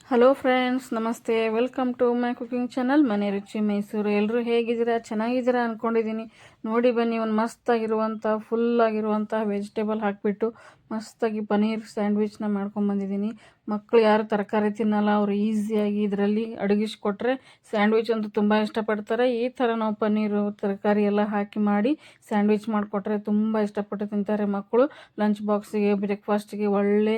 Hello friends, ನಮಸ್ತೆ. Welcome to my cooking channel ಮನೆ ರುಚಿ ಮೈಸೂರು. ಎಲ್ಲರೂ ಹೇಗಿದ್ದೀರಾ? ಚೆನ್ನಾಗಿದ್ದೀರಾ ಅಂದ್ಕೊಂಡಿದ್ದೀನಿ. ನೋಡಿ ಬನ್ನಿ, ಒಂದು ಮಸ್ತಾಗಿರುವಂಥ ಫುಲ್ಲಾಗಿರುವಂಥ ವೆಜಿಟೇಬಲ್ ಹಾಕಿಬಿಟ್ಟು ಮಸ್ತಾಗಿ ಪನ್ನೀರ್ ಸ್ಯಾಂಡ್ವಿಚ್ನ ಮಾಡ್ಕೊಂಬಂದಿದ್ದೀನಿ. ಮಕ್ಕಳು ಯಾರು ತರಕಾರಿ ತಿನ್ನಲ್ಲ, ಅವರು ಈಸಿಯಾಗಿ ಇದರಲ್ಲಿ ಅಡುಗಿಸ್ಕೊಟ್ರೆ ಸ್ಯಾಂಡ್ವಿಚ್ ಅಂತೂ ತುಂಬ ಇಷ್ಟಪಡ್ತಾರೆ. ಈ ಥರ ನಾವು ಪನ್ನೀರು ತರಕಾರಿ ಎಲ್ಲ ಹಾಕಿ ಮಾಡಿ ಸ್ಯಾಂಡ್ವಿಚ್ ಮಾಡಿಕೊಟ್ರೆ ತುಂಬ ಇಷ್ಟಪಟ್ಟು ತಿಂತಾರೆ ಮಕ್ಕಳು. ಲಂಚ್ ಬಾಕ್ಸಿಗೆ, ಬ್ರೇಕ್ಫಾಸ್ಟಿಗೆ ಒಳ್ಳೆ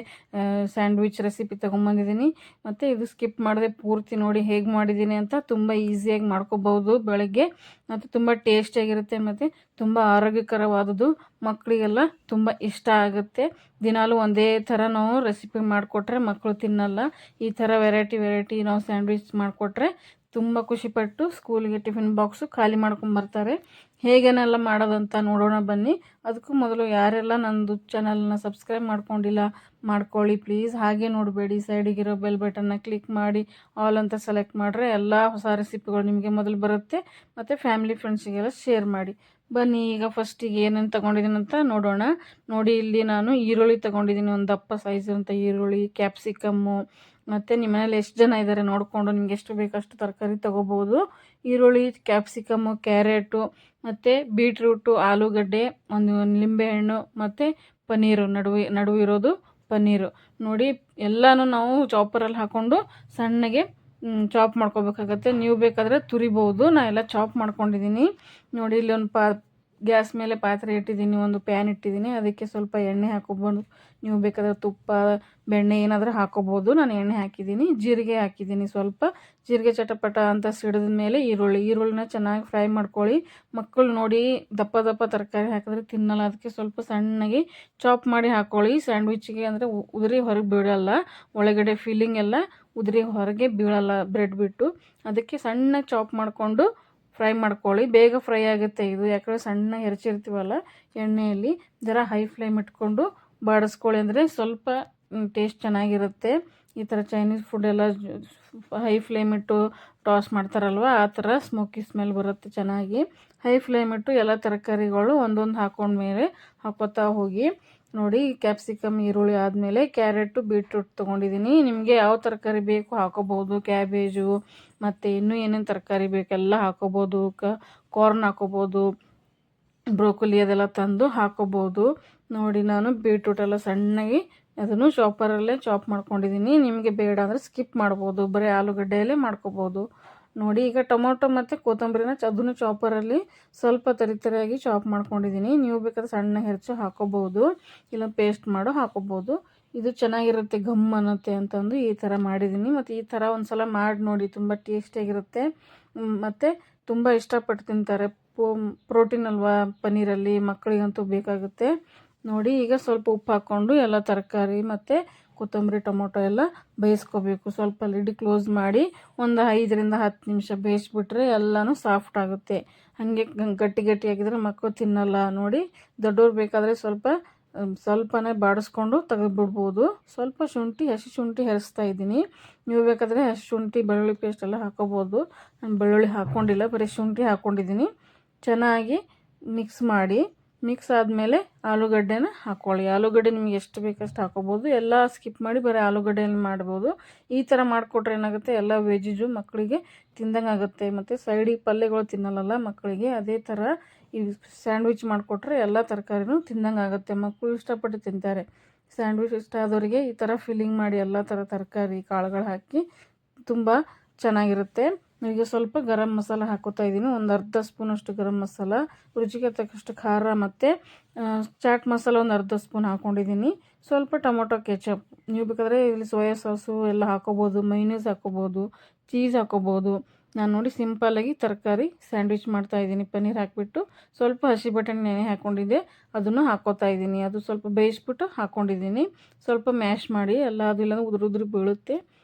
ಸ್ಯಾಂಡ್ವಿಚ್ ರೆಸಿಪಿ ತೊಗೊಂಬಂದಿದ್ದೀನಿ. ಮತ್ತು ಇದು ಸ್ಕಿಪ್ ಮಾಡದೆ ಪೂರ್ತಿ ನೋಡಿ ಹೇಗೆ ಮಾಡಿದ್ದೀನಿ ಅಂತ. ತುಂಬ ಈಸಿಯಾಗಿ ಮಾಡ್ಕೋಬೋದು ಬೆಳಗ್ಗೆ, ಮತ್ತು ತುಂಬ ಟೇಸ್ಟಿಯಾಗಿರುತ್ತೆ ಮತ್ತು ತುಂಬ ಆರೋಗ್ಯಕರವಾದದ್ದು. ಮಕ್ಕಳಿಗೆಲ್ಲ ತುಂಬ ಇಷ್ಟ ಆಗುತ್ತೆ. ದಿನಾಲೂ ಒಂದೇ ಥರ ನಾವು ರೆಸಿಪಿ ಮಾಡಿಕೊಟ್ರೆ ಮಕ್ಕಳು ತಿನ್ನಲ್ಲ. ಈ ಥರ ವೆರೈಟಿ ನಾವು ಸ್ಯಾಂಡ್ವಿಚ್ ಮಾಡಿಕೊಟ್ರೆ ತುಂಬ ಖುಷಿಪಟ್ಟು ಸ್ಕೂಲಿಗೆ ಟಿಫಿನ್ ಬಾಕ್ಸು ಖಾಲಿ ಮಾಡ್ಕೊಂಬರ್ತಾರೆ. ಹೇಗೇನೆಲ್ಲ ಮಾಡೋದಂತ ನೋಡೋಣ ಬನ್ನಿ. ಅದಕ್ಕೂ ಮೊದಲು ಯಾರೆಲ್ಲ ನನ್ನದು ಚಾನಲ್ನ ಸಬ್ಸ್ಕ್ರೈಬ್ ಮಾಡ್ಕೊಂಡಿಲ್ಲ ಮಾಡ್ಕೊಳ್ಳಿ ಪ್ಲೀಸ್. ಹಾಗೆ ನೋಡಬೇಡಿ, ಸೈಡಿಗಿರೋ ಬೆಲ್ ಬಟನ್ನ ಕ್ಲಿಕ್ ಮಾಡಿ ಆಲ್ ಅಂತ ಸೆಲೆಕ್ಟ್ ಮಾಡಿದ್ರೆ ಎಲ್ಲ ಹೊಸ ರೆಸಿಪಿಗಳು ನಿಮಗೆ ಮೊದಲು ಬರುತ್ತೆ. ಮತ್ತು ಫ್ಯಾಮಿಲಿ ಫ್ರೆಂಡ್ಸಿಗೆಲ್ಲ ಶೇರ್ ಮಾಡಿ. ಬನ್ನಿ ಈಗ ಫಸ್ಟಿಗೆ ಏನೇನು ತೊಗೊಂಡಿದ್ದೀನಿ ಅಂತ ನೋಡೋಣ. ನೋಡಿ, ಇಲ್ಲಿ ನಾನು ಈರುಳ್ಳಿ ತೊಗೊಂಡಿದ್ದೀನಿ, ಒಂದು ದಪ್ಪ ಸೈಜ್ ಅಂತ ಈರುಳ್ಳಿ, ಕ್ಯಾಪ್ಸಿಕಮ್ಮು. ಮತ್ತು ನಿಮ್ಮ ಮನೇಲಿ ಎಷ್ಟು ಜನ ಇದ್ದಾರೆ ನೋಡಿಕೊಂಡು ನಿಮ್ಗೆ ಎಷ್ಟು ಬೇಕಷ್ಟು ತರಕಾರಿ ತೊಗೋಬೋದು. ಈರುಳ್ಳಿ, ಕ್ಯಾಪ್ಸಿಕಮ್ಮು, ಕ್ಯಾರೆಟು, ಮತ್ತು ಬೀಟ್ರೂಟು, ಆಲೂಗಡ್ಡೆ, ಒಂದು ನಿಂಬೆಹಣ್ಣು, ಮತ್ತು ಪನ್ನೀರು, ನಡುವಿರೋದು ಪನ್ನೀರು. ನೋಡಿ, ಎಲ್ಲನೂ ನಾವು ಚಾಪರಲ್ಲಿ ಹಾಕ್ಕೊಂಡು ಸಣ್ಣಗೆ ಚಾಪ್ ಮಾಡ್ಕೋಬೇಕಾಗತ್ತೆ. ನೀವು ಬೇಕಾದರೆ ತುರಿಬೋದು. ನಾನು ಎಲ್ಲ ಚಾಪ್ ಮಾಡ್ಕೊಂಡಿದ್ದೀನಿ. ನೋಡಿ, ಇಲ್ಲಿ ಒಂದು ಗ್ಯಾಸ್ ಮೇಲೆ ಪಾತ್ರೆ ಇಟ್ಟಿದ್ದೀನಿ, ಒಂದು ಪ್ಯಾನ್ ಇಟ್ಟಿದ್ದೀನಿ. ಅದಕ್ಕೆ ಸ್ವಲ್ಪ ಎಣ್ಣೆ ಹಾಕೋಬೋದು. ನೀವು ಬೇಕಾದರೆ ತುಪ್ಪ, ಬೆಣ್ಣೆ ಏನಾದರೂ ಹಾಕೋಬೋದು. ನಾನು ಎಣ್ಣೆ ಹಾಕಿದ್ದೀನಿ, ಜೀರಿಗೆ ಹಾಕಿದ್ದೀನಿ. ಸ್ವಲ್ಪ ಜೀರಿಗೆ ಚಟಪಟ ಅಂತ ಸಿಡಿದ ಮೇಲೆ ಈರುಳ್ಳಿನ ಚೆನ್ನಾಗಿ ಫ್ರೈ ಮಾಡ್ಕೊಳ್ಳಿ. ಮಕ್ಕಳು ನೋಡಿ ದಪ್ಪ ದಪ್ಪ ತರಕಾರಿ ಹಾಕಿದ್ರೆ ತಿನ್ನಲ್ಲ, ಅದಕ್ಕೆ ಸ್ವಲ್ಪ ಸಣ್ಣಗೆ ಚಾಪ್ ಮಾಡಿ ಹಾಕ್ಕೊಳ್ಳಿ. ಸ್ಯಾಂಡ್ವಿಚ್ಗೆ ಅಂದರೆ ಉದುರಿ ಹೊರಗೆ ಬೀಳಲ್ಲ, ಒಳಗಡೆ ಫೀಲಿಂಗ್ ಎಲ್ಲ ಉದುರಿ ಹೊರಗೆ ಬೀಳಲ್ಲ ಬ್ರೆಡ್ ಬಿಟ್ಟು. ಅದಕ್ಕೆ ಸಣ್ಣ ಚಾಪ್ ಮಾಡಿಕೊಂಡು ಫ್ರೈ ಮಾಡ್ಕೊಳ್ಳಿ. ಬೇಗ ಫ್ರೈ ಆಗುತ್ತೆ ಇದು, ಯಾಕಂದರೆ ಸಣ್ಣ ಹೆರಚಿರ್ತೀವಲ್ಲ ಎಣ್ಣೆಯಲ್ಲಿ. ಜರ ಹೈ ಫ್ಲೇಮ್ ಇಟ್ಕೊಂಡು ಬಾಡಿಸ್ಕೊಳ್ಳಿ, ಅಂದರೆ ಸ್ವಲ್ಪ ಟೇಸ್ಟ್ ಚೆನ್ನಾಗಿರುತ್ತೆ. ಈ ಥರ ಚೈನೀಸ್ ಫುಡ್ ಎಲ್ಲ ಹೈ ಫ್ಲೇಮ್ ಇಟ್ಟು ಟಾಸ್ ಮಾಡ್ತಾರಲ್ವ, ಆ ಥರ ಸ್ಮೋಕಿ ಸ್ಮೆಲ್ ಬರುತ್ತೆ ಚೆನ್ನಾಗಿ. ಹೈ ಫ್ಲೇಮ್ ಇಟ್ಟು ಎಲ್ಲ ತರಕಾರಿಗಳು ಒಂದೊಂದು ಹಾಕೊಂಡ್ಮೇಲೆ ಹಾಕೋತಾ ಹೋಗಿ. ನೋಡಿ, ಕ್ಯಾಪ್ಸಿಕಮ್, ಈರುಳ್ಳಿ ಆದಮೇಲೆ ಕ್ಯಾರೆಟು, ಬೀಟ್ರೂಟ್ ತೊಗೊಂಡಿದ್ದೀನಿ. ನಿಮಗೆ ಯಾವ ತರಕಾರಿ ಬೇಕು ಹಾಕೋಬೋದು. ಕ್ಯಾಬೇಜು ಮತ್ತು ಇನ್ನೂ ಏನೇನು ತರಕಾರಿ ಬೇಕೆಲ್ಲ ಹಾಕೋಬೋದು. ಕಾರ್ನ್ ಹಾಕೋಬೋದು, ಬ್ರೋಕೊಲಿ ಅದೆಲ್ಲ ತಂದು ಹಾಕೋಬೋದು. ನೋಡಿ, ನಾನು ಬೀಟ್ರೂಟೆಲ್ಲ ಸಣ್ಣಗೆ ಅದನ್ನು ಚಾಪರಲ್ಲೇ ಚಾಪ್ ಮಾಡ್ಕೊಂಡಿದ್ದೀನಿ. ನಿಮಗೆ ಬೇಡ ಅಂದರೆ ಸ್ಕಿಪ್ ಮಾಡ್ಬೋದು, ಬರೀ ಆಲೂಗಡ್ಡೆಯಲ್ಲೇ ಮಾಡ್ಕೋಬೋದು. ನೋಡಿ, ಈಗ ಟೊಮೊಟೊ ಮತ್ತು ಕೊತ್ತಂಬರಿನ ಅದನ್ನು ಚಾಪರಲ್ಲಿ ಸ್ವಲ್ಪ ತರಿಯಾಗಿ ಚಾಪ್ ಮಾಡ್ಕೊಂಡಿದ್ದೀನಿ. ನೀವು ಬೇಕಾದ್ರೆ ಸಣ್ಣ ಹೆರಚು ಹಾಕೋಬೋದು, ಇಲ್ಲ ಪೇಸ್ಟ್ ಮಾಡೋ ಹಾಕೋಬೋದು. ಇದು ಚೆನ್ನಾಗಿರುತ್ತೆ, ಘಮ್ ಅನ್ನುತ್ತೆ ಅಂತಂದು ಈ ಥರ ಮಾಡಿದ್ದೀನಿ. ಮತ್ತು ಈ ಥರ ಒಂದು ಸಲ ಮಾಡಿ ನೋಡಿ, ತುಂಬ ಟೇಸ್ಟಿಯಾಗಿರುತ್ತೆ ಮತ್ತು ತುಂಬ ಇಷ್ಟಪಟ್ಟು ತಿಂತಾರೆ. ಪ್ರೋಟೀನ್ ಅಲ್ವಾ ಪನ್ನೀರಲ್ಲಿ, ಮಕ್ಕಳಿಗಂತೂ ಬೇಕಾಗುತ್ತೆ. ನೋಡಿ, ಈಗ ಸ್ವಲ್ಪ ಉಪ್ಪು ಹಾಕ್ಕೊಂಡು ಎಲ್ಲ ತರಕಾರಿ ಮತ್ತು ಕೊತ್ತಂಬರಿ, ಟೊಮೊಟೊ ಎಲ್ಲ ಬೇಯಿಸ್ಕೋಬೇಕು. ಸ್ವಲ್ಪ ಲಿಡ್ ಕ್ಲೋಸ್ ಮಾಡಿ ಒಂದು 5-10 ನಿಮಿಷ ಬೇಯಿಸ್ಬಿಟ್ರೆ ಎಲ್ಲನೂ ಸಾಫ್ಟ್ ಆಗುತ್ತೆ. ಹಾಗೆ ಗಟ್ಟಿಯಾಗಿದ್ರೆ ಮಕ್ಕಳು ತಿನ್ನಲ್ಲ. ನೋಡಿ, ದೊಡ್ಡವ್ರು ಬೇಕಾದರೆ ಸ್ವಲ್ಪನೇ ಬಾಡಿಸ್ಕೊಂಡು ತೆಗೆದುಬಿಡ್ಬೋದು. ಸ್ವಲ್ಪ ಹಸಿ ಶುಂಠಿ ಹೆರಿಸ್ತಾ ಇದ್ದೀನಿ. ನೀವು ಬೇಕಾದರೆ ಹಸಿ ಶುಂಠಿ, ಬೆಳ್ಳುಳ್ಳಿ ಪೇಸ್ಟ್ ಎಲ್ಲ ಹಾಕೋಬೋದು. ನಾನು ಬೆಳ್ಳುಳ್ಳಿ ಹಾಕ್ಕೊಂಡಿಲ್ಲ, ಬರೀ ಶುಂಠಿ ಹಾಕ್ಕೊಂಡಿದ್ದೀನಿ. ಚೆನ್ನಾಗಿ ಮಿಕ್ಸ್ ಆದಮೇಲೆ ಆಲೂಗಡ್ಡೆನ ಹಾಕ್ಕೊಳ್ಳಿ. ಆಲೂಗಡ್ಡೆ ನಿಮಗೆ ಎಷ್ಟು ಬೇಕಷ್ಟು ಹಾಕೋಬೋದು, ಎಲ್ಲ ಸ್ಕಿಪ್ ಮಾಡಿ ಬರೀ ಆಲೂಗಡ್ಡೆಯಲ್ಲಿ ಮಾಡ್ಬೋದು. ಈ ಥರ ಮಾಡಿಕೊಟ್ರೆ ಏನಾಗುತ್ತೆ, ಎಲ್ಲ ವೆಜ್ಜು ಮಕ್ಕಳಿಗೆ ತಿಂದಂಗೆ ಆಗುತ್ತೆ. ಮತ್ತು ಸೈಡಿಗೆ ಪಲ್ಯಗಳು ತಿನ್ನಲ್ಲ ಮಕ್ಕಳಿಗೆ. ಅದೇ ಥರ ಈ ಸ್ಯಾಂಡ್ವಿಚ್ ಮಾಡಿಕೊಟ್ರೆ ಎಲ್ಲ ತರಕಾರಿನೂ ತಿಂದಂಗೆ ಆಗುತ್ತೆ. ಮಕ್ಕಳು ಇಷ್ಟಪಟ್ಟು ತಿಂತಾರೆ. ಸ್ಯಾಂಡ್ವಿಚ್ ಇಷ್ಟ ಆದವರಿಗೆ ಈ ಥರ ಫಿಲ್ಲಿಂಗ್ ಮಾಡಿ ಎಲ್ಲ ಥರ ತರಕಾರಿ ಕಾಳುಗಳು ಹಾಕಿ ತುಂಬ ಚೆನ್ನಾಗಿರುತ್ತೆ. ಈಗ ಸ್ವಲ್ಪ ಗರಂ ಮಸಾಲ ಹಾಕೋತಾ ಇದ್ದೀನಿ, ಒಂದು ಅರ್ಧ ಸ್ಪೂನಷ್ಟು ಗರಂ ಮಸಾಲ, ರುಚಿಗೆ ತಕ್ಕಷ್ಟು ಖಾರ, ಮತ್ತು ಚಾಟ್ ಮಸಾಲ ಒಂದು ಅರ್ಧ ಸ್ಪೂನ್ ಹಾಕ್ಕೊಂಡಿದ್ದೀನಿ. ಸ್ವಲ್ಪ ಟೊಮೊಟೊ ಕೆಚಪ್, ನೀವು ಬೇಕಾದರೆ ಇಲ್ಲಿ ಸೋಯಾ ಸಾಸು ಎಲ್ಲ ಹಾಕೋಬೋದು, ಮೈನೀಸ್ ಹಾಕೋಬೋದು, ಚೀಸ್ ಹಾಕೋಬೋದು. ನಾನು ನೋಡಿ ಸಿಂಪಲ್ಲಾಗಿ ತರಕಾರಿ ಸ್ಯಾಂಡ್ವಿಚ್ ಮಾಡ್ತಾಯಿದ್ದೀನಿ. ಪನ್ನೀರ್ ಹಾಕಿಬಿಟ್ಟು ಸ್ವಲ್ಪ ಹಸಿ ಬಟಾಣಿ ನೆನೆ ಹಾಕ್ಕೊಂಡಿದ್ದೆ, ಅದನ್ನು ಹಾಕೋತಾ ಇದ್ದೀನಿ. ಅದು ಸ್ವಲ್ಪ ಬೇಯಿಸ್ಬಿಟ್ಟು ಹಾಕ್ಕೊಂಡಿದ್ದೀನಿ. ಸ್ವಲ್ಪ ಮ್ಯಾಶ್ ಮಾಡಿ ಎಲ್ಲ, ಅದು ಇಲ್ಲಾಂದ್ರೆ ಉದುರು ಬೀಳುತ್ತೆ.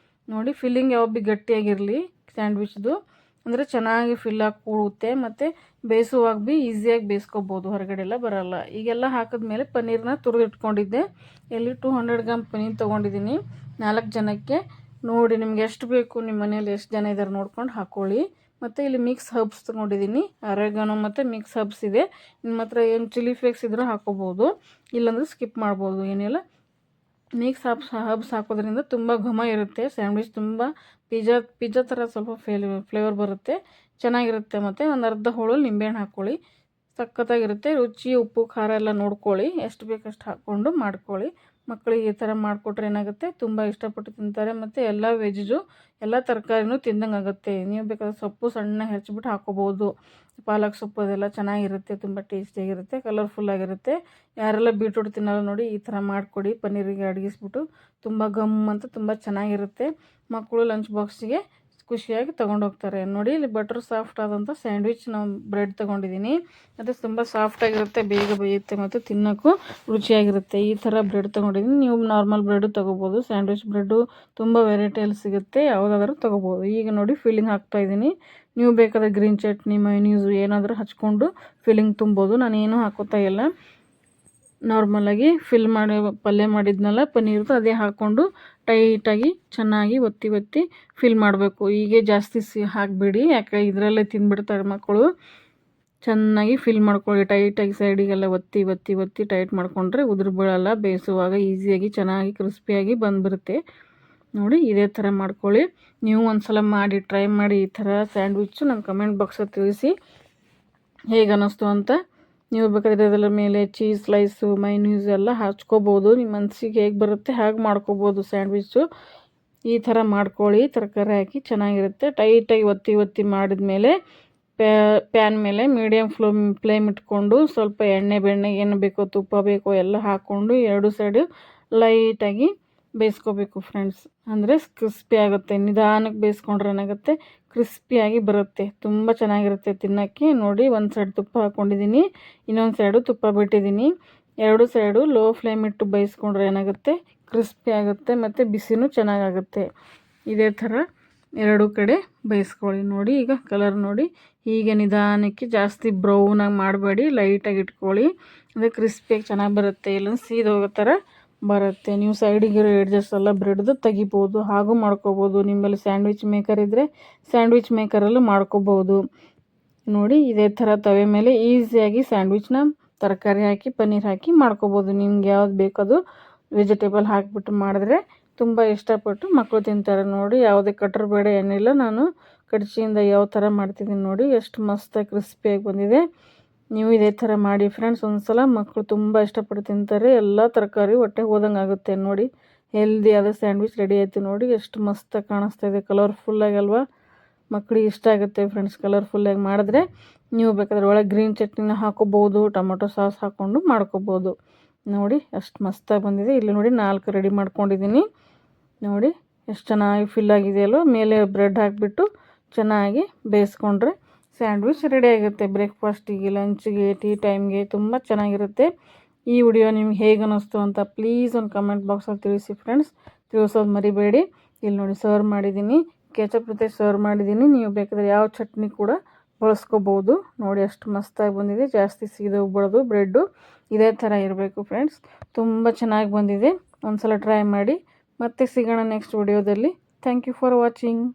ನೋಡಿ, ಫಿಲ್ಲಿಂಗ್ ಯಾವ ಭೀ ಗಟ್ಟಿಯಾಗಿರಲಿ ಸ್ಯಾಂಡ್ವಿಚ್ದು, ಅಂದರೆ ಚೆನ್ನಾಗಿ ಫಿಲ್ಲಾಗಿ ಕೂಡುತ್ತೆ. ಮತ್ತು ಬೇಯಿಸುವಾಗ ಭೀ ಈಸಿಯಾಗಿ ಬೇಯಿಸ್ಕೋಬೋದು, ಹೊರಗಡೆ ಎಲ್ಲ ಬರೋಲ್ಲ. ಈಗೆಲ್ಲ ಹಾಕಿದ್ಮೇಲೆ ಪನ್ನೀರನ್ನ ತುರಿದಿಟ್ಕೊಂಡಿದ್ದೆ. ಇಲ್ಲಿ 200 ಗ್ರಾಮ್ ಪನ್ನೀರ್ ತೊಗೊಂಡಿದ್ದೀನಿ 4 ಜನಕ್ಕೆ. ನೋಡಿ, ನಿಮ್ಗೆ ಎಷ್ಟು ಬೇಕು, ನಿಮ್ಮ ಮನೇಲಿ ಎಷ್ಟು ಜನ ಇದ್ದಾರೆ ನೋಡ್ಕೊಂಡು ಹಾಕ್ಕೊಳ್ಳಿ. ಮತ್ತು ಇಲ್ಲಿ ಮಿಕ್ಸ್ ಹರ್ಬ್ಸ್ ತೊಗೊಂಡಿದ್ದೀನಿ, ಅರೆಗಾನೋ ಮತ್ತು ಮಿಕ್ಸ್ ಹರ್ಬ್ಸ್ ಇದೆ. ನಿಮ್ಮ ಹತ್ರ ಏನು ಚಿಲ್ಲಿ ಫ್ಲೇಕ್ಸ್ ಇದ್ರೂ ಹಾಕೋಬೋದು, ಇಲ್ಲಾಂದರೆ ಸ್ಕಿಪ್ ಮಾಡ್ಬೋದು, ಏನಿಲ್ಲ. ಮಿಕ್ಸ್ ಹಬ್ಸ್ ಹಾಕೋದ್ರಿಂದ ತುಂಬ ಘಮ ಇರುತ್ತೆ. ಸ್ಯಾಂಡ್ವಿಚ್ ತುಂಬ ಪಿಜ್ಜಾ ಥರ ಸ್ವಲ್ಪ ಫ್ಲೇವರ್ ಬರುತ್ತೆ, ಚೆನ್ನಾಗಿರುತ್ತೆ. ಮತ್ತು ಒಂದು ಅರ್ಧ ಹೋಳು ನಿಂಬೆಹಣ್ಣು ಹಾಕ್ಕೊಳ್ಳಿ, ಸಖತ್ತಾಗಿರುತ್ತೆ. ರುಚಿ, ಉಪ್ಪು, ಖಾರ ಎಲ್ಲ ನೋಡ್ಕೊಳ್ಳಿ, ಎಷ್ಟು ಬೇಕಷ್ಟು ಹಾಕ್ಕೊಂಡು ಮಾಡ್ಕೊಳ್ಳಿ. ಮಕ್ಕಳಿಗೆ ಈ ಥರ ಮಾಡಿಕೊಟ್ರೆ ಏನಾಗುತ್ತೆ, ತುಂಬ ಇಷ್ಟಪಟ್ಟು ತಿಂತಾರೆ. ಮತ್ತು ಎಲ್ಲ ವೆಜ್ಜು, ಎಲ್ಲ ತರಕಾರಿನೂ ತಿಂದಂಗೆ ಆಗುತ್ತೆ. ನೀವು ಬೇಕಾದ್ರೆ ಸೊಪ್ಪು ಸಣ್ಣ ಹೆಚ್ಚಿಬಿಟ್ಟು ಹಾಕ್ಕೋಬೋದು. ಪಾಲಕ್ ಸೊಪ್ಪು ಅದೆಲ್ಲ ಚೆನ್ನಾಗಿರುತ್ತೆ, ತುಂಬ ಟೇಸ್ಟಿಯಾಗಿರುತ್ತೆ, ಕಲರ್ಫುಲ್ಲಾಗಿರುತ್ತೆ. ಯಾರೆಲ್ಲ ಬೀಟ್ರೂಟ್ ತಿನ್ನಲ್ಲ ನೋಡಿ, ಈ ಥರ ಮಾಡಿಕೊಡಿ. ಪನ್ನೀರಿಗೆ ಅಡಗಿಸ್ಬಿಟ್ಟು ತುಂಬ ಗಮ್ ಅಂತ ತುಂಬ ಚೆನ್ನಾಗಿರುತ್ತೆ. ಮಕ್ಕಳು ಲಂಚ್ ಬಾಕ್ಸಿಗೆ ಖುಷಿಯಾಗಿ ತೊಗೊಂಡೋಗ್ತಾರೆ. ನೋಡಿ, ಇಲ್ಲಿ ಬಟರ್ ಸಾಫ್ಟ್ ಆದಂಥ ಸ್ಯಾಂಡ್ವಿಚ್ ನಾವು ಬ್ರೆಡ್ ತೊಗೊಂಡಿದ್ದೀನಿ. ಅದು ತುಂಬ ಸಾಫ್ಟಾಗಿರುತ್ತೆ, ಬೇಗ ಬೇಯುತ್ತೆ ಮತ್ತು ತಿನ್ನೋಕ್ಕೂ ರುಚಿಯಾಗಿರುತ್ತೆ. ಈ ಥರ ಬ್ರೆಡ್ ತೊಗೊಂಡಿದ್ದೀನಿ. ನೀವು ನಾರ್ಮಲ್ ಬ್ರೆಡ್ಡು ತೊಗೋಬೋದು. ಸ್ಯಾಂಡ್ವಿಚ್ ಬ್ರೆಡ್ಡು ತುಂಬ ವೆರೈಟಿಯಲ್ಲಿ ಸಿಗುತ್ತೆ, ಯಾವುದಾದ್ರೂ ತೊಗೋಬೋದು. ಈಗ ನೋಡಿ ಫಿಲ್ಲಿಂಗ್ ಹಾಕ್ತಾಯಿದ್ದೀನಿ. ನೀವು ಬೇಕಾದರೆ ಗ್ರೀನ್ ಚಟ್ನಿ, ಮೈನೀಸು ಏನಾದರೂ ಹಚ್ಕೊಂಡು ಫಿಲ್ಲಿಂಗ್ ತುಂಬೋದು. ನಾನೇನು ಹಾಕೋತಾ ಇಲ್ಲ, ನಾರ್ಮಲಾಗಿ ಫಿಲ್ ಮಾಡಿ ಪಲ್ಯ ಮಾಡಿದ್ನಲ್ಲ ಪನ್ನೀರ್ದು, ಅದೇ ಹಾಕ್ಕೊಂಡು ಟೈಟಾಗಿ ಚೆನ್ನಾಗಿ ಒತ್ತಿ ಫಿಲ್ ಮಾಡಬೇಕು. ಹೀಗೆ ಜಾಸ್ತಿ ಹಾಕಬೇಡಿ, ಯಾಕೆ ಇದರಲ್ಲೇ ತಿಂದ್ಬಿಡ್ತಾರೆ ಮಕ್ಕಳು. ಚೆನ್ನಾಗಿ ಫಿಲ್ ಮಾಡ್ಕೊಳ್ಳಿ, ಟೈಟಾಗಿ ಸೈಡಿಗೆಲ್ಲ ಒತ್ತಿ ಟೈಟ್ ಮಾಡಿಕೊಂಡ್ರೆ ಉದುರು ಬೀಳಲ್ಲ. ಬೇಯಿಸುವಾಗ ಈಸಿಯಾಗಿ ಚೆನ್ನಾಗಿ ಕ್ರಿಸ್ಪಿಯಾಗಿ ಬಂದುಬಿಡುತ್ತೆ. ನೋಡಿ, ಇದೇ ಥರ ಮಾಡ್ಕೊಳ್ಳಿ. ನೀವು ಒಂದು ಸಲ ಮಾಡಿ ಟ್ರೈ ಮಾಡಿ ಈ ಥರ ಸ್ಯಾಂಡ್ವಿಚ್ಚು. ನನ್ನ ಕಮೆಂಟ್ ಬಾಕ್ಸಲ್ಲಿ ತಿಳಿಸಿ ಹೇಗೆ ಅನ್ನಿಸ್ತು ಅಂತ. ನೀವು ಬೇಕಾದರೆ ಅದರ ಮೇಲೆ ಚೀಸ್ ಸ್ಲೈಸು, ಮೈನೀಸ್ ಎಲ್ಲ ಹಚ್ಕೋಬೋದು. ನಿಮ್ಮ ಮನಸ್ಸಿಗೆ ಹೇಗೆ ಬರುತ್ತೆ ಹಾಗೆ ಮಾಡ್ಕೋಬೋದು ಸ್ಯಾಂಡ್ವಿಚ್ಚು. ಈ ಥರ ಮಾಡ್ಕೊಳ್ಳಿ, ತರಕಾರಿ ಹಾಕಿ ಚೆನ್ನಾಗಿರುತ್ತೆ. ಟೈಟಾಗಿ ಒತ್ತಿ ಮಾಡಿದ ಮೇಲೆ ಪ್ಯಾನ್ ಮೇಲೆ ಮೀಡಿಯಮ್ ಫ್ಲೇಮ್ ಇಟ್ಕೊಂಡು ಸ್ವಲ್ಪ ಎಣ್ಣೆ ಬೆಣ್ಣೆ ಏನು ಬೇಕೋ, ತುಪ್ಪ ಬೇಕೋ ಎಲ್ಲ ಹಾಕ್ಕೊಂಡು ಎರಡು ಸೈಡು ಲೈಟಾಗಿ ಬೇಯಿಸ್ಕೋಬೇಕು ಫ್ರೆಂಡ್ಸ್. ಅಂದರೆ ಕ್ರಿಸ್ಪಿ ಆಗುತ್ತೆ. ನಿಧಾನಕ್ಕೆ ಬೇಯಿಸ್ಕೊಂಡ್ರೆ ಏನಾಗುತ್ತೆ, ಕ್ರಿಸ್ಪಿಯಾಗಿ ಬರುತ್ತೆ, ತುಂಬ ಚೆನ್ನಾಗಿರುತ್ತೆ ತಿನ್ನೋಕ್ಕೆ. ನೋಡಿ, ಒಂದು ಸೈಡ್ ತುಪ್ಪ ಹಾಕ್ಕೊಂಡಿದ್ದೀನಿ, ಇನ್ನೊಂದು ಸೈಡು ತುಪ್ಪ ಬಿಟ್ಟಿದ್ದೀನಿ. ಎರಡು ಸೈಡು ಲೋ ಫ್ಲೇಮ್ ಇಟ್ಟು ಬೇಯಿಸ್ಕೊಂಡ್ರೆ ಏನಾಗುತ್ತೆ, ಕ್ರಿಸ್ಪಿ ಆಗುತ್ತೆ ಮತ್ತು ಬಿಸಿನೂ ಚೆನ್ನಾಗಾಗುತ್ತೆ. ಇದೇ ಥರ ಎರಡೂ ಕಡೆ ಬೇಯಿಸ್ಕೊಳ್ಳಿ. ನೋಡಿ, ಈಗ ಕಲರ್ ನೋಡಿ, ಹೀಗೆ ನಿಧಾನಕ್ಕೆ, ಜಾಸ್ತಿ ಬ್ರೌನಾಗಿ ಮಾಡಬೇಡಿ, ಲೈಟಾಗಿ ಇಟ್ಕೊಳ್ಳಿ. ಅಂದರೆ ಕ್ರಿಸ್ಪಿಯಾಗಿ ಚೆನ್ನಾಗಿ ಬರುತ್ತೆ, ಇಲ್ಲ ಸೀದೋಗೋ ಥರ ಬರುತ್ತೆ. ನೀವು ಸೈಡಿಗಿರೋ ಎಡ್ಜಸ್ ಎಲ್ಲ ಬ್ರೆಡ್ದು ತೆಗಿಬೋದು, ಹಾಗೂ ಮಾಡ್ಕೋಬೋದು. ನಿಮ್ಮಲ್ಲಿ ಸ್ಯಾಂಡ್ವಿಚ್ ಮೇಕರ್ ಇದ್ದರೆ ಸ್ಯಾಂಡ್ವಿಚ್ ಮೇಕರಲ್ಲೂ ಮಾಡ್ಕೋಬೋದು. ನೋಡಿ, ಇದೇ ಥರ ತವೆ ಮೇಲೆ ಈಸಿಯಾಗಿ ಸ್ಯಾಂಡ್ವಿಚ್ನ ತರಕಾರಿ ಹಾಕಿ ಪನ್ನೀರ್ ಹಾಕಿ ಮಾಡ್ಕೋಬೋದು. ನಿಮ್ಗೆ ಯಾವ್ದು ಬೇಕದು ವೆಜಿಟೇಬಲ್ ಹಾಕಿಬಿಟ್ಟು ಮಾಡಿದ್ರೆ ತುಂಬ ಇಷ್ಟಪಟ್ಟು ಮಕ್ಕಳು ತಿಂತಾರೆ. ನೋಡಿ, ಯಾವುದೇ ಕಟ್ರ್ ಬೇಡ ಏನಿಲ್ಲ, ನಾನು ಕಡ್ಚಿಯಿಂದ ಯಾವ ಥರ ಮಾಡ್ತಿದ್ದೀನಿ ನೋಡಿ, ಎಷ್ಟು ಮಸ್ತಾಗಿ ಕ್ರಿಸ್ಪಿಯಾಗಿ ಬಂದಿದೆ. ನೀವು ಇದೇ ಥರ ಮಾಡಿ ಫ್ರೆಂಡ್ಸ್. ಒಂದು ಸಲ ಮಕ್ಕಳು ತುಂಬ ಇಷ್ಟಪಟ್ಟು ತಿಂತಾರೆ. ಎಲ್ಲ ತರಕಾರಿ ಹೊಟ್ಟೆಗೆ ಹೋದಂಗೆ ಆಗುತ್ತೆ. ನೋಡಿ, ಹೆಲ್ದಿಯಾದ ಸ್ಯಾಂಡ್ವಿಚ್ ರೆಡಿ ಆಯಿತು. ನೋಡಿ, ಎಷ್ಟು ಮಸ್ತಾಗಿ ಕಾಣಿಸ್ತಾ ಇದೆ, ಕಲರ್ಫುಲ್ಲಾಗಿ ಅಲ್ವಾ. ಮಕ್ಕಳಿಗೆ ಇಷ್ಟ ಆಗುತ್ತೆ ಫ್ರೆಂಡ್ಸ್ ಕಲರ್ಫುಲ್ಲಾಗಿ ಮಾಡಿದ್ರೆ. ನೀವು ಬೇಕಾದ್ರೆ ಒಳಗೆ ಗ್ರೀನ್ ಚಟ್ನಿನ ಹಾಕೋಬೋದು, ಟೊಮೊಟೊ ಸಾಸ್ ಹಾಕ್ಕೊಂಡು ಮಾಡ್ಕೋಬೋದು. ನೋಡಿ, ಅಷ್ಟು ಮಸ್ತಾಗಿ ಬಂದಿದೆ. ಇಲ್ಲಿ ನೋಡಿ 4 ರೆಡಿ ಮಾಡ್ಕೊಂಡಿದ್ದೀನಿ. ನೋಡಿ, ಎಷ್ಟು ಚೆನ್ನಾಗಿ ಫಿಲ್ ಆಗಿದೆಯಲ್ಲೋ. ಮೇಲೆ ಬ್ರೆಡ್ ಹಾಕಿಬಿಟ್ಟು ಚೆನ್ನಾಗಿ ಬೇಯಿಸ್ಕೊಂಡ್ರೆ ಸ್ಯಾಂಡ್ವಿಚ್ ರೆಡಿ ಆಗುತ್ತೆ. ಬ್ರೇಕ್ಫಾಸ್ಟಿಗೆ, ಲಂಚ್ಗೆ, ಟೀ ಟೈಮ್ಗೆ ತುಂಬ ಚೆನ್ನಾಗಿರುತ್ತೆ. ಈ ವಿಡಿಯೋ ನಿಮ್ಗೆ ಹೇಗೆ ಅನ್ನಿಸ್ತು ಅಂತ ಪ್ಲೀಸ್ ಒಂದು ಕಮೆಂಟ್ ಬಾಕ್ಸಲ್ಲಿ ತಿಳಿಸಿ ಫ್ರೆಂಡ್ಸ್. ತಿಳಿಸೋದು ಮರಿಬೇಡಿ. ಇಲ್ಲಿ ನೋಡಿ, ಸರ್ವ್ ಮಾಡಿದ್ದೀನಿ, ಕೆಚಪ್ ಜೊತೆ ಸರ್ವ್ ಮಾಡಿದ್ದೀನಿ. ನೀವು ಬೇಕಾದರೆ ಯಾವ ಚಟ್ನಿ ಕೂಡ ಬಳಸ್ಕೋಬೋದು. ನೋಡಿ, ಅಷ್ಟು ಮಸ್ತಾಗಿ ಬಂದಿದೆ, ಜಾಸ್ತಿ ಸೀದೋಗ್ಬಿಡೋದು ಬ್ರೆಡ್ಡು. ಇದೇ ಥರ ಇರಬೇಕು ಫ್ರೆಂಡ್ಸ್. ತುಂಬ ಚೆನ್ನಾಗಿ ಬಂದಿದೆ. ಒಂದು ಸಲ ಟ್ರೈ ಮಾಡಿ. ಮತ್ತೆ ಸಿಗೋಣ ನೆಕ್ಸ್ಟ್ ವಿಡಿಯೋದಲ್ಲಿ. Thank you for watching.